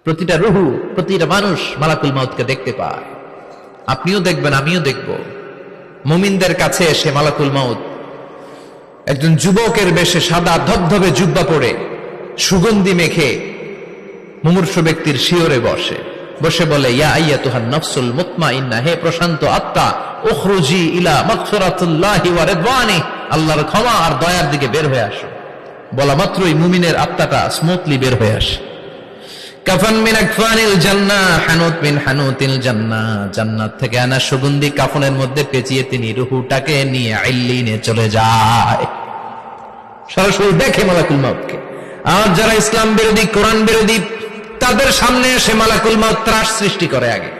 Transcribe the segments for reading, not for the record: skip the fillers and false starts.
প্রতিটা রুহু, প্রতিটা মানুষ মালাকুল মাউতকে দেখতে পায়। আপনিও দেখবেন, আমিও দেখব। মুমিনদের কাছে এসে মালাকুল মাউত একজন যুবকের বেশে সাদা ধবধবে জুব্বা পরে সুগন্ধি মেখে মুমূর্ষু ব্যক্তির শিয়রে বসে বসে বলে, ইয়া আইয়াতুহান নাফসুল মুতমাইন্না, হে প্রশান্ত আত্মা, উখরুজি ইলা মাগফিরাতুল্লাহি ওয়া রিদওয়ানি, আল্লাহর ক্ষমা আর দয়ার দিকে বের হয়ে আসো। বলা মাত্রই মুমিনের আত্মাটা স্মুথলি বের হয়ে আসে। কাফান মিন আকফানিল জান্নাহ, হানুত মিন হানুতিল জান্নাহ, জান্নাত থেকে আনা সুগন্ধি কাফনের মধ্যে পেঁচিয়ে তিনি রূহটাকে নিয়ে ইল্লিনে চলে যায়। সরাসরি দেখে মালাকুল মাউতকে। আর যারা ইসলাম বিরোধী, কোরআন বিরোধী, তাদের সামনে এসে মালাকুল মাউত ত্রাস সৃষ্টি করে। আগে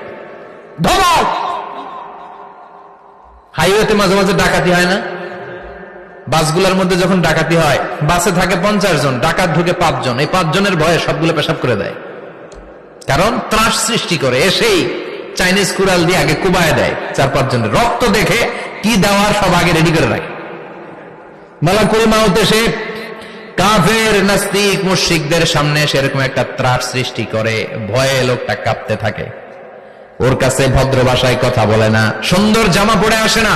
ধমক। হাইওয়েতে মাঝে মাঝে ডাকাতি হয় না? বাসগুলোর মধ্যে যখন ডাকাতি হয়, বাসে থাকে 50 জন, ডাকাত ঢুকে 5 জন। এই 5 জনের ভয়ে সবগুলো পেশাব করে দেয়, কারণ ত্রাস সৃষ্টি করে। এসেই চাইনিজ কুড়াল দিয়ে আগে কুবায় দেয় 4-5 জনের। রক্ত দেখে কি দেওয়ার সব আগে রেডি করে রাখে। মালাকুল মাউত এসে কাফের, নাস্তিক, মুশরিকদের সামনে সেরকম একটা ত্রাস সৃষ্টি করে। ভয়ে লোকটা কাঁপতে থাকে। ওর কাছে ভদ্র ভাষায় কথা বলে না, সুন্দর জামা পরে আসে না,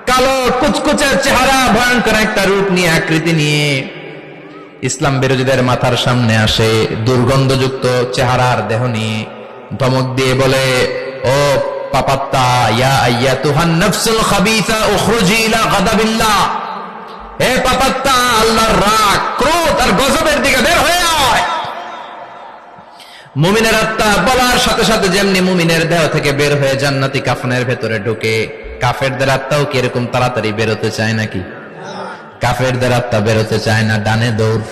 কালো কুচকুচে চেহারা, ভয়ঙ্কর একটা রূপ নিয়ে, আকৃতি নিয়ে ইসলাম বিরোধীদের মাথার সামনে আসে। দুর্গন্ধযুক্ত চেহারার দেহ নিয়ে ধমক দিয়ে বলে, ও পাপাত্তা, ইয়া আইয়াতুহান নাফসুল খাবিসা উখরুজি ইলা গাদাবিল্লাহ, হে পাপাত্তা, আল্লাহর রাগ, ক্রোধ আর গজবের দিকে বের হয়ে আয়। মুমিনের আত্মা বলার সাথে সাথে যেমনি মুমিনের দেহ থেকে বের হয়ে জান্নাতি কাফনের ভেতরে ঢুকে, কাফেরদের আত্মাও কি এরকম তাড়াতাড়ি বেরোতে চায় নাকি? কাফেরদের আত্মা বেরোতে চায় না। ডানে দৌড়,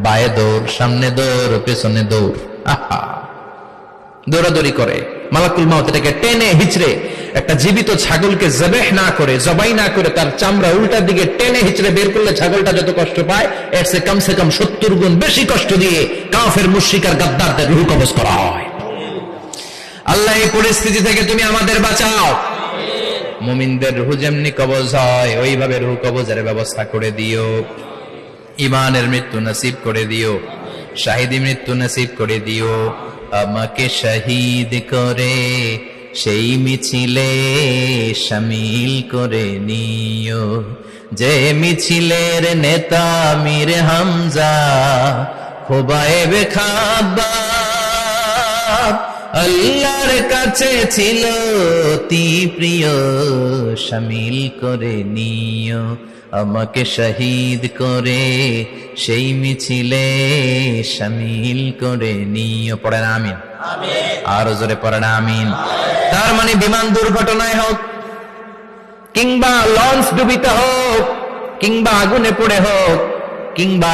বায়ে দৌড়, সামনে দৌড়, পেছনে দৌড়, আহা, দৌড়াদৌড়ি করে। মালাকুল মাউত এটাকে টেনে হিচড়ে, একটা জীবিত ছাগলকে জবেহ না করে, জবাই না করে, তার চামড়া উল্টার দিকে টেনে হিচড়ে বের করলে ছাগলটা যত কষ্ট পায়, এর সে কমসে কম 70 গুণ বেশি কষ্ট দিয়ে কাফের, মুশরিক আর গাদ্দারদের রূহ কবজ করা হয়। আল্লাহ, এই পরিস্থিতি থেকে তুমি আমাদের বাঁচাও। মুমিনদের রূহ যেমনি কবজ হয়, ওইভাবে রূহ কবজের ব্যবস্থা করে দিও। ঈমানের মৃত্যু নসিব করে দিও, শাহিদি মৃত্যু নসিব করে দিও। আমাকে শহীদ করে সেই মিছিলে শামিল করে নিও, যে মিছিলের নেতা মীর হামজা, খুবাইবে খাব্বাব, আল্লাহর কাছে ছিল অতি প্রিয়, শামিল করে নিও। আমাকে শহীদ করে সেই মিছিলে শামিল করে নিও। পড়েন আমিন। আর জোরে পড়েন আমিন। তার মানে বিমান দুর্ঘটনায় হোক, কিংবা লঞ্চ ডুবিতে হোক, কিংবা আগুনে পড়ে হোক, কিংবা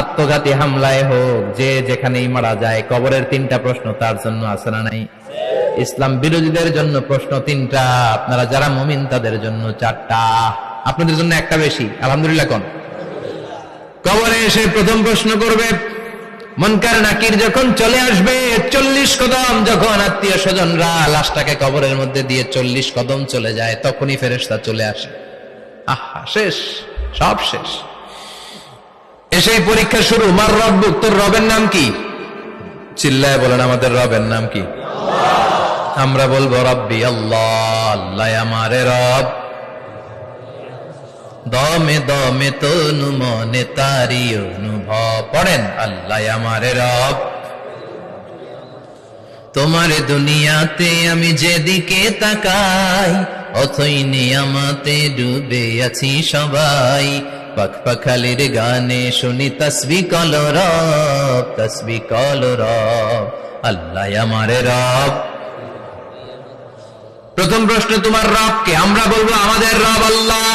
আত্মঘাতী হামলায় হোক, যে যেখানেই মারা যায়, কবরের 3টা প্রশ্ন তার জন্য আছে না নাই? ইসলাম বিরোধীদের জন্য প্রশ্ন 3টা, আপনারা যারা মুমিন তাদের জন্য 4টা, আপনাদের জন্য একটা বেশি। আলহামদুলিল্লাহ কোন? কবরে এসে প্রথম প্রশ্ন করবে, মুনকার নাকির যখন চলে আসবে, 40 কদম যখন আত্মীয় স্বজনরা লাশটাকে কবরের মধ্যে দিয়ে 40 কদম চলে যায়, তখনই ফেরেশতা চলে আসে। আহা, শেষ, সব শেষ। এসেই পরীক্ষা শুরু। মার রব্বুক, তোর রবের নাম কি? চিল্লায় বলেন, আমাদের রবের নাম কি? আমরা বলবো রব্বি আল্লাহ, আল্লাহ আমারে রব। দমে দমে তনু মনে তারি অনুভব। পড়েন, আল্লাহ আমারে রব। তোমার দুনিয়াতে আমি যেদিকে তাকাই, অথই নিয়ামতে ডুবে আছি সবাই। পাখপাখালির গানে শুনি তসবিহ কল রব, তসবিহ কল রব, আল্লাহ আমারে রব। প্রথম প্রশ্ন, তোমার রব কে? আমরা বলবো আমাদের রব আল্লাহ।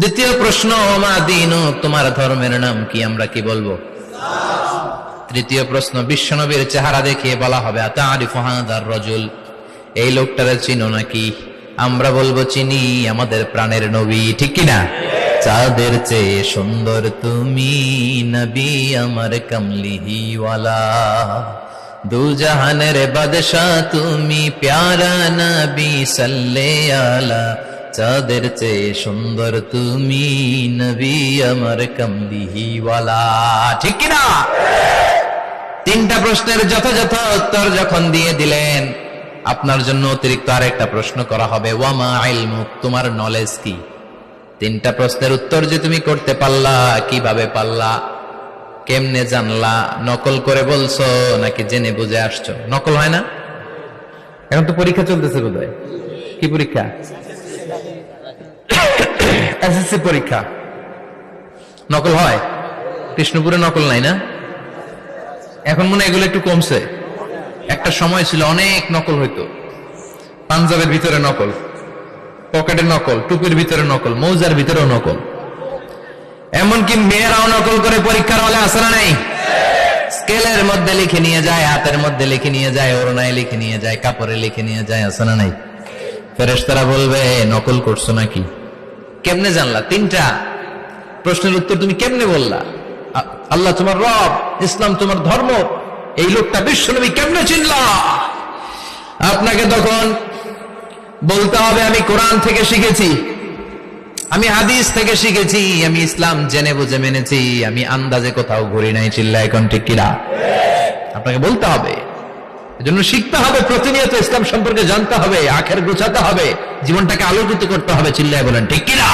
দ্বিতীয় প্রশ্ন, মা দীনুক, তোমার ধর্মের নাম কি? আমরা কি বলবো? তৃতীয় প্রশ্ন, বিশ্বনবীর চেহারা দেখিয়ে বলা হবে, আতারিফু হাদার রাজুল, এই লোকটারে চিনো নাকি? আমরা বলবো চিনি, আমাদের প্রাণের নবী, ঠিক কিনা? চাঁদের চেয়ে সুন্দর তুমি নবী আমার কমলিহিওয়ালা, দু জাহানের বাদশাহ তুমি প্যারা নবী সাল্লে আলা, চাঁদের চেয়ে সুন্দর তুমি নবী আমার কমলিহিওয়ালা, ঠিক কিনা? তিনটা প্রশ্নের যথাযথ উত্তর যখন দিয়ে দিলেন, আপনার জন্য অতিরিক্ত আরেকটা প্রশ্ন করা হবে, ওয়ামা ইলমুক, তোমার নলেজ কি? তিনটা প্রশ্নের উত্তর যে তুমি করতে পারলা, কিভাবে পারলা, কেমনে জানলা? নকল করে বলছো নাকি জেনে বুঝে আসছো? নকল হয় না? এখন তো পরীক্ষা চলতেছে বোধহয়। কি পরীক্ষা? এসএসসি পরীক্ষা। নকল হয়? কৃষ্ণপুরে নকল নাই না? এখন মনে হয় এগুলো একটু কমছে। একটা সময় ছিল অনেক নকল হইতো। পাঞ্জাবের ভিতরে নকল, পকেটে নকল, টুপির ভিতরে নকল, মৌজার ভিতরেও নকল, এমনকি মেয়েরাও নকল করে পরীক্ষার হলে আসে না নাই? স্কেলের মধ্যে লিখে নিয়ে যায়, হাতের মধ্যে লিখে নিয়ে যায়, ওড়নায় লিখে নিয়ে যায়, কাপড়ে লিখে নিয়ে যায়, আসে না নাই? ফেরেশতারা বলবে নকল করছো নাকি? কেমনে জানলা? তিনটা প্রশ্নের উত্তর তুমি কেমনে বললা? আল্লাহ তোমার রব, ইসলাম তোমার ধর্ম, এই লোকটা বিশ্বনবী, কেমনে চিনলা? আপনাকে তখন বলতে হবে আমি কোরআন থেকে শিখেছি, আমি হাদিস থেকে শিখেছি, আমি ইসলাম জেনে বুঝে মেনেছি, আমি আন্দাজে কোথাও ঘুরি নাই। চিল্লা এখন ঠিক কিনা? আপনাকে বলতে হবে, এজন্য শিখতে হবে, প্রতিনিয়ত ইসলাম সম্পর্কে জানতে হবে, আখের গোছাতে হবে, জীবনটাকে আলোকিত করতে হবে। চিল্লায় বলেন ঠিক কিনা?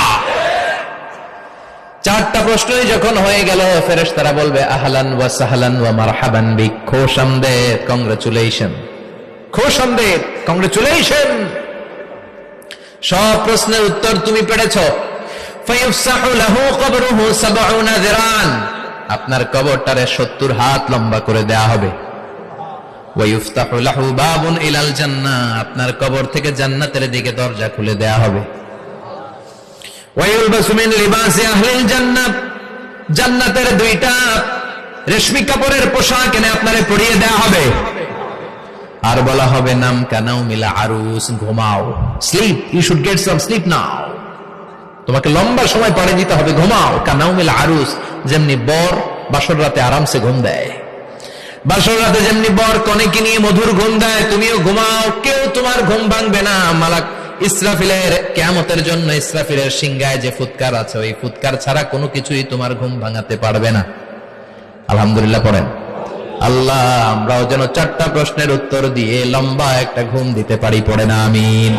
চারটা প্রশ্নই যখন হয়ে গেল, ফেরেশতারা বলবে আহলান ওয়া সাহলান ওয়া মারহাবান বিক, খোশামদেদ, কংগ্রাচুলেশন, খোশামদেদ, কংগ্রাচুলেশন, সব প্রশ্নের উত্তর তুমি পেরেছো। ফায়ুফসাহু লাহু কবরুহু ৭০ যিরান, আপনার কবরটারে ৭০ হাত লম্বা করে দেয়া হবে। ওয়া ইফতাহু লাহু বাবুন ইলাল জান্নাহ, আপনার কবর থেকে জান্নাতের দিকে দরজা খুলে দেয়া হবে। ওয়া ইলবাসু মিন লিবাসি আহলিল জান্নাহ, জান্নাতের দুইটা রেশমি কাপড়ের পোশাক এনে আপনারে পরিয়ে দেয়া হবে। আর বলা হবে নাম কানাও মিলা আরুস, ঘুমাও, sleep, you should get some sleep now, তোমাকে লম্বা সময় পাড়ে দিতে হবে, ঘুমাও। কানাও মিলা আরুস, যেমনি বর বাসর রাতে আরামসে ঘুম দেয়, বাসর রাতে যেমনি বর কনেকে নিয়ে মধুর ঘুম দেয়, তুমিও ঘুমাও, কেউ তোমার ঘুম ভাঙবে না। মালাক ইসরাফিলের, কিয়ামতের জন্য ইসরাফিলের সিংহায় যে ফুৎকার আছে, ওই ফুৎকার ছাড়া কোনো কিছুই তোমার ঘুম ভাঙাতে পারবে না। আলহামদুলিল্লাহ পড়েন। আল্লাহ আমরাও যেন চারটা প্রশ্নের উত্তর দিয়ে লম্বা একটা ঘুম দিতে পারি, পড়ে না আমিন।